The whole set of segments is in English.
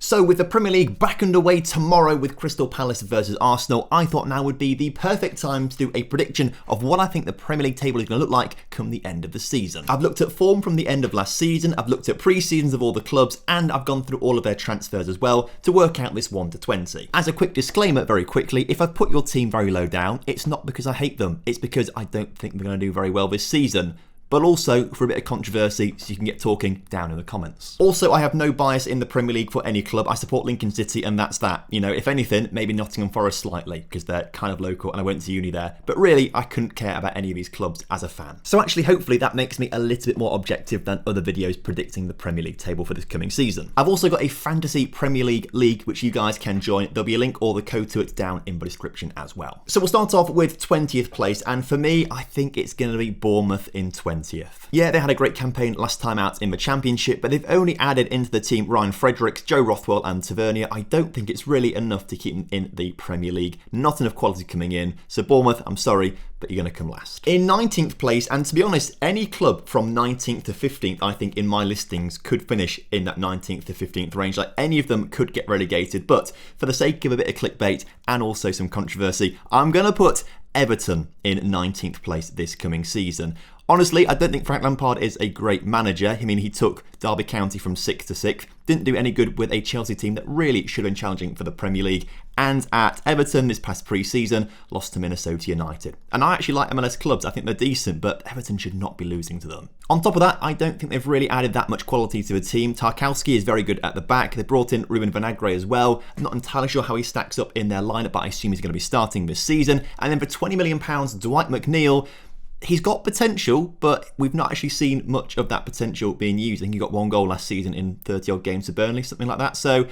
So with the Premier League back underway tomorrow with Crystal Palace versus Arsenal, I thought now would be the perfect time to do a prediction of what I think the Premier League table is going to look like come the end of the season. I've looked at form from the end of last season, I've looked at pre-seasons of all the clubs, and I've gone through all of their transfers as well to work out this 1 to 20. As a quick disclaimer very quickly, if I've put your team very low down, it's not because I hate them, it's because I don't think they're going to do very well this season. But also for a bit of controversy so you can get talking down in the comments. Also, I have no bias in the Premier League for any club. I support Lincoln City and that's that. You know, if anything, maybe Nottingham Forest slightly because they're kind of local and I went to uni there. But really, I couldn't care about any of these clubs as a fan. So actually, hopefully that makes me a little bit more objective than other videos predicting the Premier League table for this coming season. I've also got a Fantasy Premier League which you guys can join. There'll be a link or the code to it down in the description as well. So we'll start off with 20th place and for me, I think it's going to be Bournemouth in 20th. Yeah, they had a great campaign last time out in the Championship, but they've only added into the team Ryan Fredericks, Joe Rothwell and Tavernier. I don't think it's really enough to keep them in the Premier League. Not enough quality coming in. So Bournemouth, I'm sorry, but you're going to come last. In 19th place, and to be honest, any club from 19th to 15th, I think in my listings could finish in that 19th to 15th range. Like any of them could get relegated, but for the sake of a bit of clickbait and also some controversy, I'm going to put Everton in 19th place this coming season. Honestly, I don't think Frank Lampard is a great manager. I mean, he took Derby County from 6th to 6th. Didn't do any good with a Chelsea team that really should have been challenging for the Premier League. And at Everton this past pre-season, lost to Minnesota United. And I actually like MLS clubs. I think they're decent, but Everton should not be losing to them. On top of that, I don't think they've really added that much quality to the team. Tarkowski is very good at the back. They brought in Ruben Vinagre as well. I'm not entirely sure how he stacks up in their lineup, but I assume he's going to be starting this season. And then for £20 million, Dwight McNeil. He's got potential, but we've not actually seen much of that potential being used. I think he got 1 goal last season in 30-odd games to Burnley, something like that. So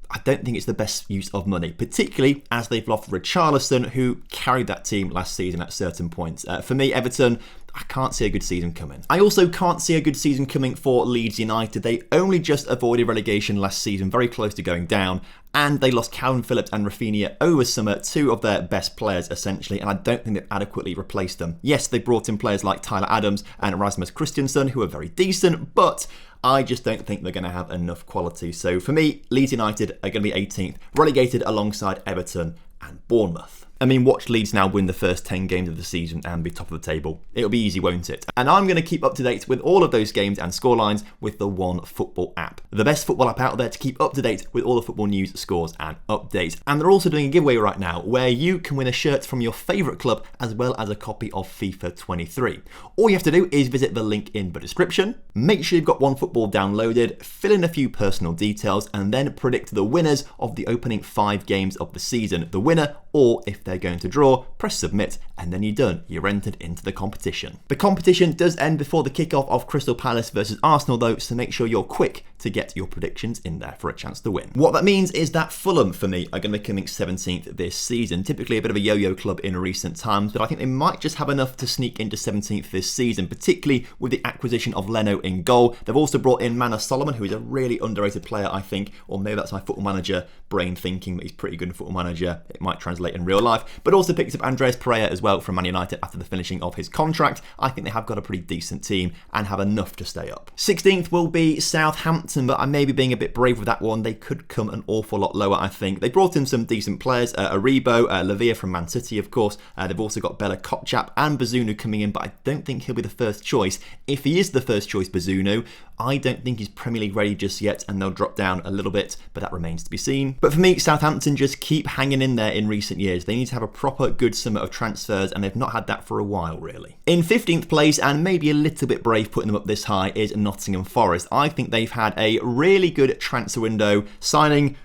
I don't think it's the best use of money, particularly as they've lost Richarlison, who carried that team last season at certain points. For me, Everton, I can't see a good season coming. I also can't see a good season coming for Leeds United. They only just avoided relegation last season, very close to going down, and they lost Calvin Phillips and Rafinha over summer, 2 of their best players essentially, and I don't think they've adequately replaced them. Yes, they brought in players like Tyler Adams and Rasmus Christensen, who are very decent, but I just don't think they're going to have enough quality. So for me, Leeds United are going to be 18th, relegated alongside Everton and Bournemouth. I mean, watch Leeds now win the first 10 games of the season and be top of the table. It'll be easy, won't it? And I'm going to keep up to date with all of those games and scorelines with the One Football app. The best football app out there to keep up to date with all the football news, scores and updates. And they're also doing a giveaway right now where you can win a shirt from your favourite club as well as a copy of FIFA 23. All you have to do is visit the link in the description, make sure you've got One Football downloaded, fill in a few personal details and then predict the winners of the opening 5 games of the season. The winner, or if they're going to draw, press submit and then you're done. You're entered into the competition. The competition does end before the kickoff of Crystal Palace versus Arsenal though, so make sure you're quick to get your predictions in there for a chance to win. What that means is that Fulham, for me, are going to be coming 17th this season. Typically a bit of a yo-yo club in recent times, but I think they might just have enough to sneak into 17th this season, particularly with the acquisition of Leno in goal. They've also brought in Manor Solomon, who is a really underrated player, I think, or maybe that's my Football Manager brain thinking that he's pretty good in Football Manager. It might translate in real life, but also picked up Andreas Pereira as well from Man United after the finishing of his contract. I think they have got a pretty decent team and have enough to stay up. 16th will be Southampton, but I may be being a bit brave with that one. They could come an awful lot lower, I think. They brought in some decent players, Aribo, Lavia from Man City, of course. They've also got Bella Kotchap and Bazunu coming in, but I don't think he'll be the first choice. If he is the first choice, Bazunu, I don't think he's Premier League ready just yet, and they'll drop down a little bit, but that remains to be seen. But for me, Southampton just keep hanging in there in recent years. They need to have a proper good summer of transfers, and they've not had that for a while, really. In 15th place, and maybe a little bit brave putting them up this high, is Nottingham Forest. I think they've had a really good transfer window, signing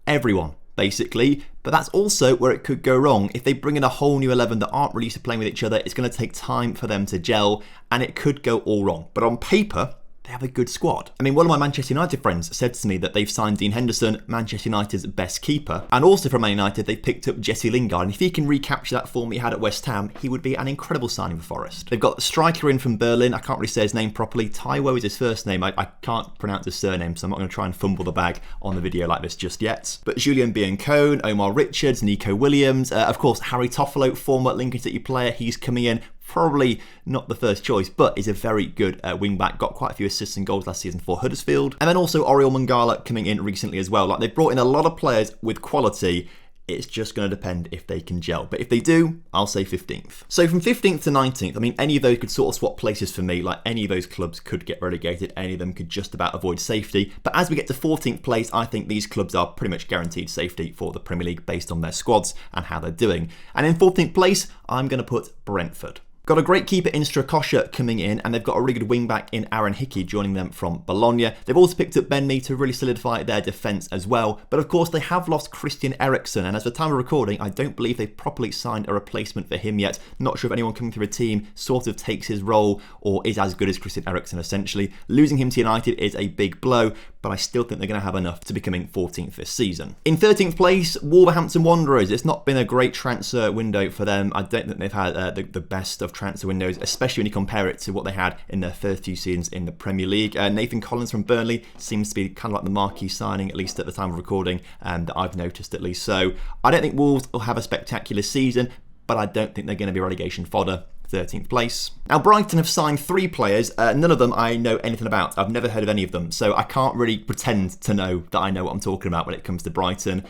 everyone, basically. But that's also where it could go wrong. If they bring in a whole new 11 that aren't really used to playing with each other, it's going to take time for them to gel, and it could go all wrong. But on paper, they have a good squad. I mean, one of my Manchester United friends said to me that they've signed Dean Henderson, Manchester United's best keeper, and also from Man United they've picked up Jesse Lingard, and if he can recapture that form he had at West Ham, he would be an incredible signing for Forest. They've got the striker in from Berlin, I can't really say his name properly, Taiwo is his first name, I can't pronounce his surname, so I'm not going to try and fumble the bag on the video like this just yet. But Julian Biancone, Omar Richards, Nico Williams, of course Harry Toffolo, former Lincoln City player, he's coming in. probably not the first choice, but is a very good wing-back. Got quite a few assists and goals last season for Huddersfield. And then also Oriol Mangala coming in recently as well. Like, they've brought in a lot of players with quality. It's just going to depend if they can gel. But if they do, I'll say 15th. So from 15th to 19th, I mean, any of those could sort of swap places for me. Like, any of those clubs could get relegated. Any of them could just about avoid safety. But as we get to 14th place, I think these clubs are pretty much guaranteed safety for the Premier League based on their squads and how they're doing. And in 14th place, I'm going to put Brentford. Got a great keeper in Strakosha coming in, and they've got a really good wing-back in Aaron Hickey joining them from Bologna. They've also picked up Ben Mee to really solidify their defence as well. But of course, they have lost Christian Eriksen, and as of the time of recording, I don't believe they've properly signed a replacement for him yet. Not sure if anyone coming through a team sort of takes his role or is as good as Christian Eriksen, essentially. Losing him to United is a big blow, but I still think they're going to have enough to becoming 14th this season. In 13th place, Wolverhampton Wanderers. It's not been a great transfer window for them. I don't think they've had the best of transfer windows, especially when you compare it to what they had in their first few seasons in the Premier League. Nathan Collins from Burnley seems to be kind of like the marquee signing, at least at the time of recording, that I've noticed at least. So I don't think Wolves will have a spectacular season, but I don't think they're going to be relegation fodder. 13th place. Now, Brighton have signed 3 players. None of them I know anything about. I've never heard of any of them, so I can't really pretend to know that I know what I'm talking about when it comes to Brighton.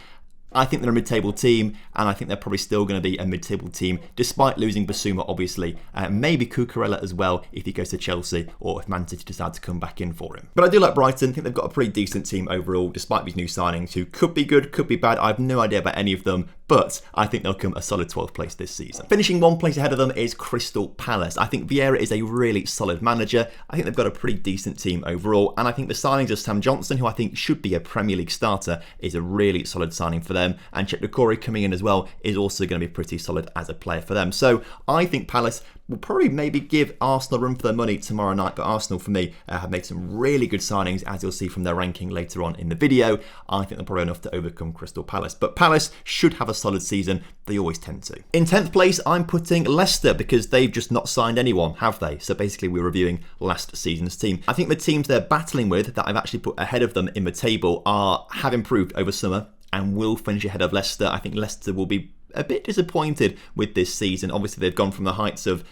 I think they're a mid-table team, and I think they're probably still going to be a mid-table team, despite losing Basuma, obviously. Maybe Cucurella as well, if he goes to Chelsea, or if Man City decide to come back in for him. But I do like Brighton. I think they've got a pretty decent team overall, despite these new signings, who could be good, could be bad. I have no idea about any of them, but I think they'll come a solid 12th place this season. Finishing 1 place ahead of them is Crystal Palace. I think Vieira is a really solid manager. I think they've got a pretty decent team overall, and I think the signings of Sam Johnson, who I think should be a Premier League starter, is a really solid signing for them. And Cheick Doucouré coming in as well is also going to be pretty solid as a player for them. So I think Palace will probably maybe give Arsenal room for their money tomorrow night, but Arsenal for me have made some really good signings, as you'll see from their ranking later on in the video. I think they're probably enough to overcome Crystal Palace, but Palace should have a solid season. They always tend to. In 10th place, I'm putting Leicester because they've just not signed anyone, have they? So basically we're reviewing last season's team. I think the teams they're battling with that I've actually put ahead of them in the table have improved over summer and will finish ahead of Leicester. I think Leicester will be a bit disappointed with this season. Obviously, they've gone from the heights of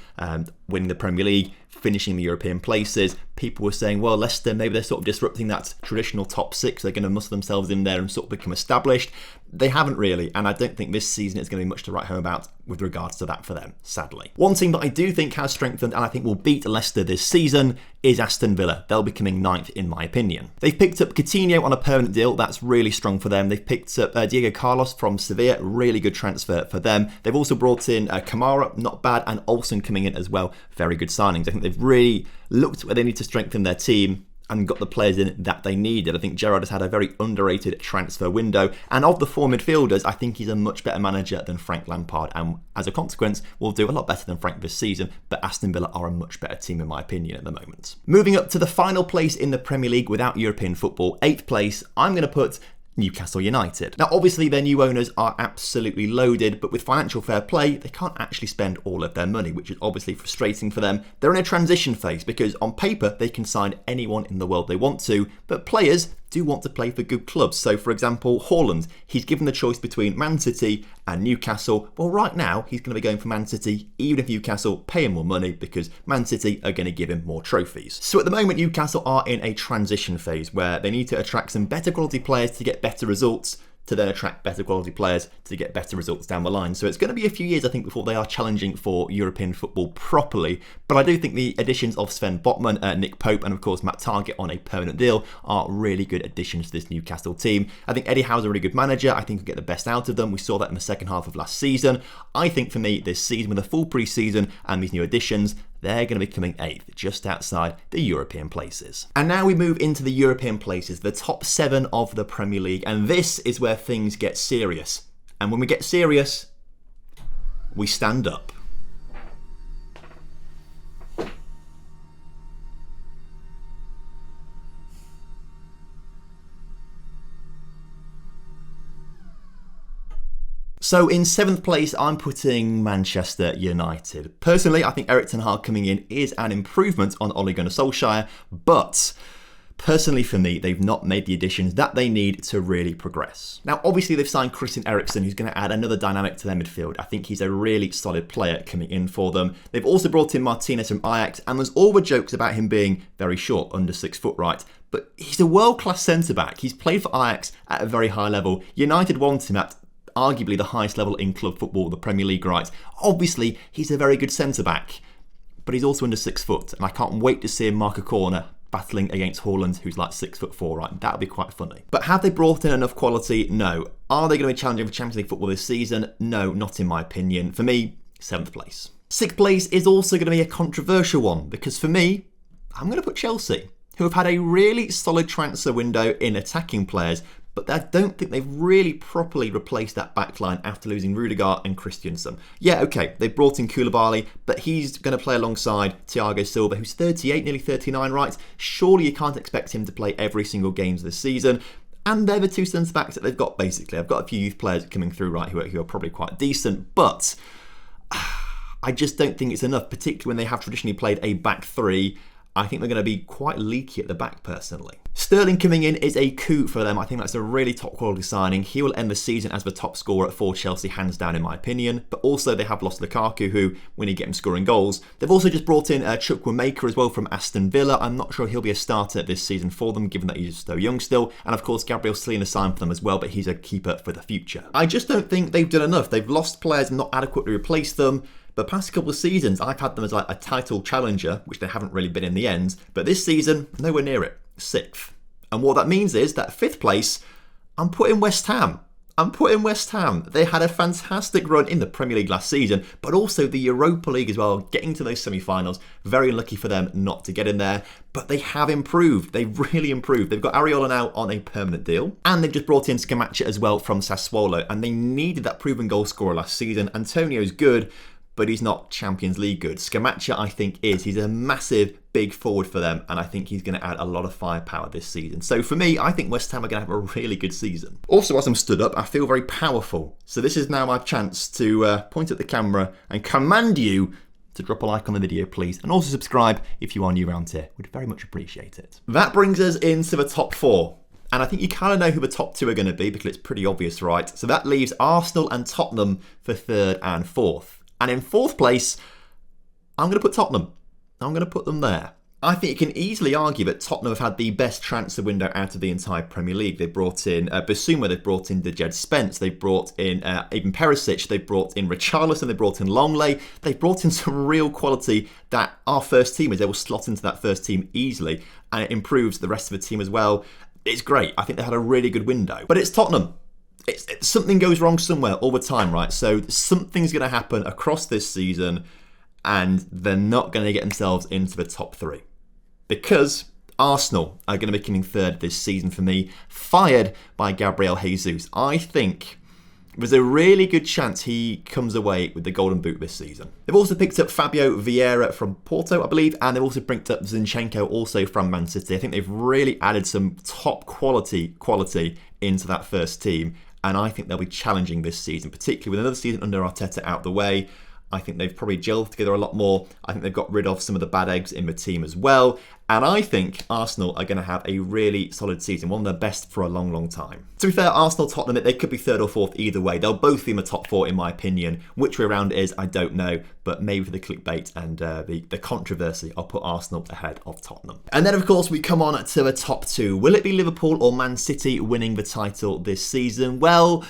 winning the Premier League, finishing the European places. People were saying, well, Leicester, maybe they're sort of disrupting that traditional top 6. They're going to muscle themselves in there and sort of become established. They haven't really, and I don't think this season is going to be much to write home about with regards to that for them, sadly. One team that I do think has strengthened and I think will beat Leicester this season is Aston Villa. They'll be coming 9th in my opinion. They've picked up Coutinho on a permanent deal. That's really strong for them. They've picked up Diego Carlos from Sevilla. Really good transfer for them. They've also brought in Kamara, not bad, and Olsen coming in as well. Very good signings. I think they've really looked where they need to strengthen their team and got the players in that they needed. I think Gerrard has had a very underrated transfer window, and of the 4 midfielders, I think he's a much better manager than Frank Lampard, and as a consequence, will do a lot better than Frank this season, but Aston Villa are a much better team in my opinion at the moment. Moving up to the final place in the Premier League without European football, 8th place, I'm going to put Newcastle United. Now, obviously, their new owners are absolutely loaded, but with financial fair play, they can't actually spend all of their money, which is obviously frustrating for them. They're in a transition phase because on paper, they can sign anyone in the world they want to, but players do want to play for good clubs. So, for example, Haaland, he's given the choice between Man City and Newcastle. Well, right now, he's going to be going for Man City, even if Newcastle pay him more money because Man City are going to give him more trophies. So at the moment, Newcastle are in a transition phase where they need to attract some better quality players to get better results, to then attract better quality players to get better results down the line. So it's going to be a few years, I think, before they are challenging for European football properly. But I do think the additions of Sven Botman, Nick Pope, and of course Matt Targett on a permanent deal are really good additions to this Newcastle team. I think Eddie Howe's a really good manager. I think he'll get the best out of them. We saw that in the second half of last season. I think for me, this season with a full pre-season and these new additions, they're going to be coming 8th, just outside the European places. And now we move into the European places, the top 7 of the Premier League, and this is where things get serious. And when we get serious, we stand up. So in 7th place, I'm putting Manchester United. Personally, I think Erik ten Hag coming in is an improvement on Ole Gunnar Solskjaer, but Personally, for me, they've not made the additions that they need to really progress. Now, obviously, they've signed Christian Eriksen, who's going to add another dynamic to their midfield. I think he's a really solid player coming in for them. They've also brought in Martinez from Ajax, and there's all the jokes about him being very short, under 6 foot, right? But he's a world-class centre-back. He's played for Ajax at a very high level. United want him at arguably the highest level in club football, the Premier League, right? Obviously, he's a very good centre-back, but he's also under 6 foot, and I can't wait to see him mark a corner battling against Haaland, who's like 6'4", right? That would be quite funny. But have they brought in enough quality? No. Are they going to be challenging for Champions League football this season? No, not in my opinion. For me, 7th place. 6th place is also going to be a controversial one, because for me, I'm going to put Chelsea, who have had a really solid transfer window in attacking players, but I don't think they've really properly replaced that backline after losing Rudiger and Christensen. Yeah, okay, they've brought in Koulibaly, but he's going to play alongside Thiago Silva, who's 38, nearly 39, right? Surely you can't expect him to play every single game this season. And they're the 2 centre-backs that they've got, basically. I've got a few youth players coming through, right, who are probably quite decent, but I just don't think it's enough, particularly when they have traditionally played a back 3. I think they're going to be quite leaky at the back, personally. Sterling coming in is a coup for them. I think that's a really top quality signing. He will end the season as the top scorer for Chelsea, hands down in my opinion. But also they have lost Lukaku, who, when you get him scoring goals. They've also just brought in Chukwuemeka as well from Aston Villa. I'm not sure he'll be a starter this season for them, given that he's so young still. And of course, Gabriel Slina signed for them as well, but he's a keeper for the future. I just don't think they've done enough. They've lost players and not adequately replaced them. The past couple of seasons, I've had them as like a title challenger, which they haven't really been in the end. But this season, nowhere near it. 6th. And what that means is that 5th place, I'm putting West Ham. They had a fantastic run in the Premier League last season, but also the Europa League as well, getting to those semi-finals. Very unlucky for them not to get in there, but they have improved. They've really improved. They've got Areola now on a permanent deal, and they've just brought in Scamacca as well from Sassuolo, and they needed that proven goal scorer last season. Antonio's good, but he's not Champions League good. Scamacca, I think, is. He's a massive, big forward for them, and I think he's going to add a lot of firepower this season. So for me, I think West Ham are going to have a really good season. Also, as I'm stood up, I feel very powerful. So this is now my chance to point at the camera and command you to drop a like on the video, please, and also subscribe if you are new around here. We'd very much appreciate it. That brings us into the top 4. And I think you kind of know who the top 2 are going to be, because it's pretty obvious, right? So that leaves Arsenal and Tottenham for 3rd and 4th. And in 4th place, I'm going to put Tottenham. I'm going to put them there. I think you can easily argue that Tottenham have had the best transfer window out of the entire Premier League. They've brought in Bissouma, they've brought in Dejed Spence, they've brought in even Perisic, they've brought in Richarlison, they've brought in Longley. They've brought in some real quality that our first teamers, they will slot into that first team easily, and it improves the rest of the team as well. It's great. I think they had a really good window. But it's Tottenham. Something goes wrong somewhere all the time, right? So something's going to happen across this season, and they're not going to get themselves into the top 3. Because Arsenal are going to be coming 3rd this season for me, fired by Gabriel Jesus. I think there's a really good chance he comes away with the golden boot this season. They've also picked up Fabio Vieira from Porto, I believe, and they've also picked up Zinchenko also from Man City. I think they've really added some top quality into that first team, and I think they'll be challenging this season, particularly with another season under Arteta out the way. I think they've probably gelled together a lot more. I think they've got rid of some of the bad eggs in the team as well. And I think Arsenal are going to have a really solid season, one of their best for a long, long time. To be fair, Arsenal, Tottenham, they could be 3rd or 4th either way. They'll both be in the top 4 in my opinion. Which way around it is, I don't know. But maybe for the clickbait and the controversy, I'll put Arsenal ahead of Tottenham. And then, of course, we come on to the top 2. Will it be Liverpool or Man City winning the title this season? Well,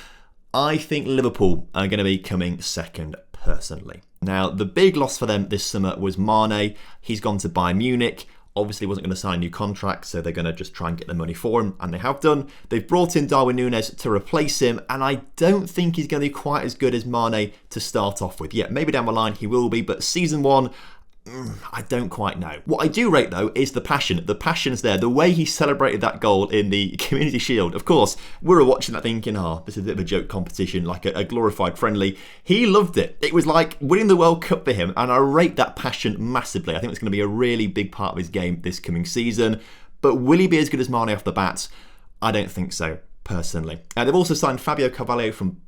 I think Liverpool are going to be coming 2nd. Personally. Now, the big loss for them this summer was Mane. He's gone to Bayern Munich. Obviously wasn't going to sign a new contract, so they're going to just try and get the money for him, and they have done. They've brought in Darwin Núñez to replace him, and I don't think he's going to be quite as good as Mane to start off with. Yeah, maybe down the line he will be, but season 1, I don't quite know. What I do rate, though, is the passion. The passion's there. The way he celebrated that goal in the Community Shield. Of course, we were watching that thinking, this is a bit of a joke competition, like a glorified friendly. He loved it. It was like winning the World Cup for him, and I rate that passion massively. I think it's going to be a really big part of his game this coming season. But will he be as good as Mane off the bat? I don't think so, personally. They've also signed Fabio Carvalho from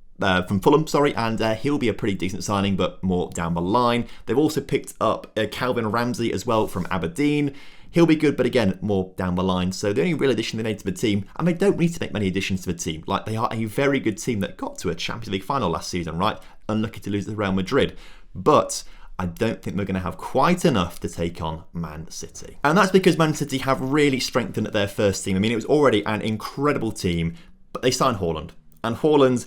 Fulham, and he'll be a pretty decent signing, but more down the line. They've also picked up Calvin Ramsey as well from Aberdeen. He'll be good, but again, more down the line. So the only real addition they made to the team, and they don't need to make many additions to the team. Like, they are a very good team that got to a Champions League final last season, right? Unlucky to lose to Real Madrid. But I don't think they're going to have quite enough to take on Man City. And that's because Man City have really strengthened their first team. I mean, it was already an incredible team, but they signed Haaland. And Haaland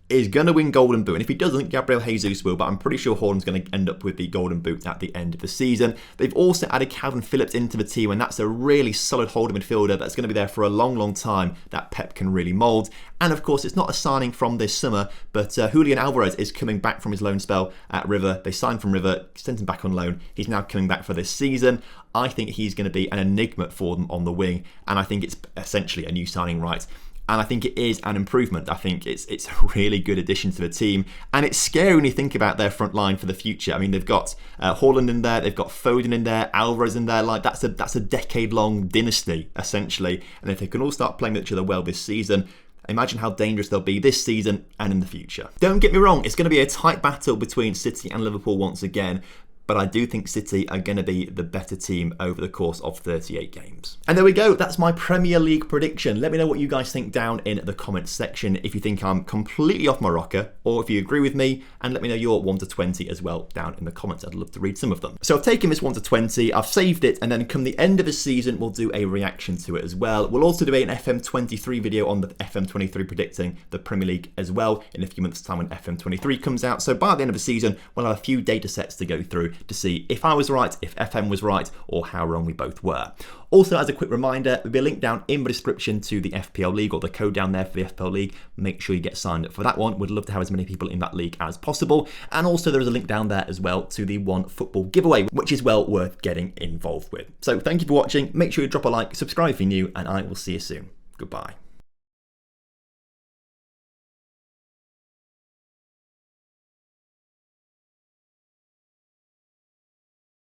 is going to win Golden Boot. And if he doesn't, Gabriel Jesus will, but I'm pretty sure Haaland's going to end up with the Golden Boot at the end of the season. They've also added Calvin Phillips into the team, and that's a really solid holding midfielder that's going to be there for a long, long time that Pep can really mould. And of course, it's not a signing from this summer, but Julian Alvarez is coming back from his loan spell at River. They signed from River, sent him back on loan. He's now coming back for this season. I think he's going to be an enigma for them on the wing, and I think it's essentially a new signing, right? And I think it is an improvement. I think it's a really good addition to the team. And it's scary when you think about their front line for the future. I mean, they've got Haaland in there, they've got Foden in there, Alvarez in there. Like, that's a decade-long dynasty, essentially. And if they can all start playing with each other well this season, imagine how dangerous they'll be this season and in the future. Don't get me wrong, it's going to be a tight battle between City and Liverpool once again. But I do think City are going to be the better team over the course of 38 games. And there we go. That's my Premier League prediction. Let me know what you guys think down in the comments section. If you think I'm completely off my rocker, or if you agree with me, and let me know your 1 to 20 as well down in the comments. I'd love to read some of them. So I've taken this 1 to 20, I've saved it, and then come the end of the season, we'll do a reaction to it as well. We'll also do an FM23 video on the FM23 predicting the Premier League as well in a few months' time when FM23 comes out. So by the end of the season, we'll have a few data sets to go through to see if I was right, if FM was right, or how wrong we both were. Also, as a quick reminder, there'll be a link down in the description to the FPL League, or the code down there for the FPL League. Make sure you get signed up for that one. We'd love to have as many people in that league as possible. And also, there is a link down there as well to the One Football giveaway, which is well worth getting involved with. So thank you for watching. Make sure you drop a like, subscribe if you're new, and I will see you soon. Goodbye.